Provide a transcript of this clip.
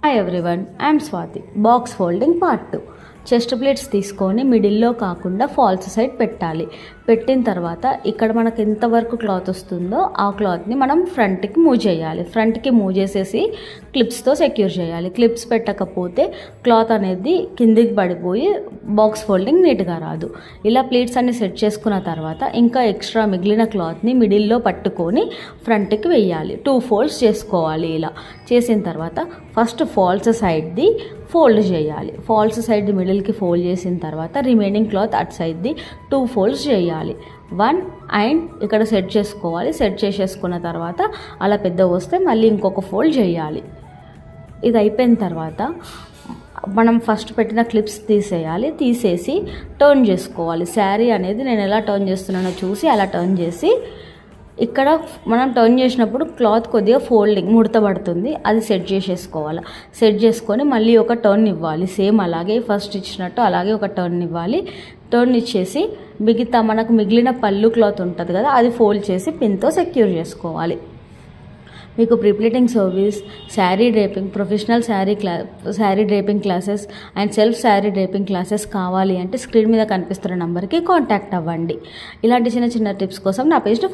Hi everyone, I'm Swathi. Box folding part 2. Chest plates తీసుకొని మిడిల్లో కాకుండా ఫాల్స్ సైడ్ పెట్టాలి. పెట్టిన తర్వాత ఇక్కడ మనకు ఎంతవరకు క్లాత్ వస్తుందో ఆ క్లాత్ని మనం ఫ్రంట్కి మూవ్ చేయాలి. ఫ్రంట్కి మూవ్ చేసేసి క్లిప్స్తో సెక్యూర్ చేయాలి. క్లిప్స్ పెట్టకపోతే క్లాత్ అనేది కిందికి పడిపోయి బాక్స్ ఫోల్డింగ్ నీట్గా రాదు. ఇలా ప్లేట్స్ అన్ని సెట్ చేసుకున్న తర్వాత ఇంకా ఎక్స్ట్రా మిగిలిన క్లాత్ని మిడిల్లో పట్టుకొని ఫ్రంట్కి వెయ్యాలి. 2 ఫోల్డ్స్ చేసుకోవాలి. ఇలా చేసిన తర్వాత ఫస్ట్ ఫాల్స్ సైడ్ది ఫోల్డ్ చేయాలి. ఫాల్స్ సైడ్ మిడిల్కి ఫోల్డ్ చేసిన తర్వాత రిమైనింగ్ క్లాత్ అటు సైడ్ది 2 ఫోల్డ్స్ చేయాలి. 1 అండ్ ఇక్కడ సెట్ చేసుకోవాలి. సెట్ చేసేసుకున్న తర్వాత అలా పెద్ద వస్తే మళ్ళీ ఇంకొక ఫోల్డ్ చేయాలి. ఇది అయిపోయిన తర్వాత మనం ఫస్ట్ పెట్టిన క్లిప్స్ తీసేయాలి. తీసేసి టర్న్ చేసుకోవాలి. శారీ అనేది నేను ఎలా టర్న్ చేస్తున్నానో చూసి అలా టర్న్ చేసి ఇక్కడ మనం టర్న్ చేసినప్పుడు క్లాత్ కొద్దిగా ఫోల్డింగ్ ముడత పడుతుంది. అది సెట్ చేసేసుకోవాలి. సెట్ చేసుకొని మళ్ళీ ఒక టర్న్ ఇవ్వాలి. సేమ్ అలాగే ఫస్ట్ ఇచ్చినట్టు అలాగే ఒక టర్న్ ఇవ్వాలి. టర్న్ ఇచ్చేసి మనకు మిగిలిన పళ్ళు క్లాత్ ఉంటుంది కదా, అది ఫోల్డ్ చేసి పిన్తో సెక్యూర్ చేసుకోవాలి. మీకు prepleating service, sari draping, professional sari draping classes and self sari draping classes కావాలి అంటే స్క్రీన్ మీద కనిపిస్తున్న నెంబర్కి కాంటాక్ట్ అవ్వండి. ఇలాంటి చిన్న చిన్న టిప్స్ కోసం నా పేజ్ని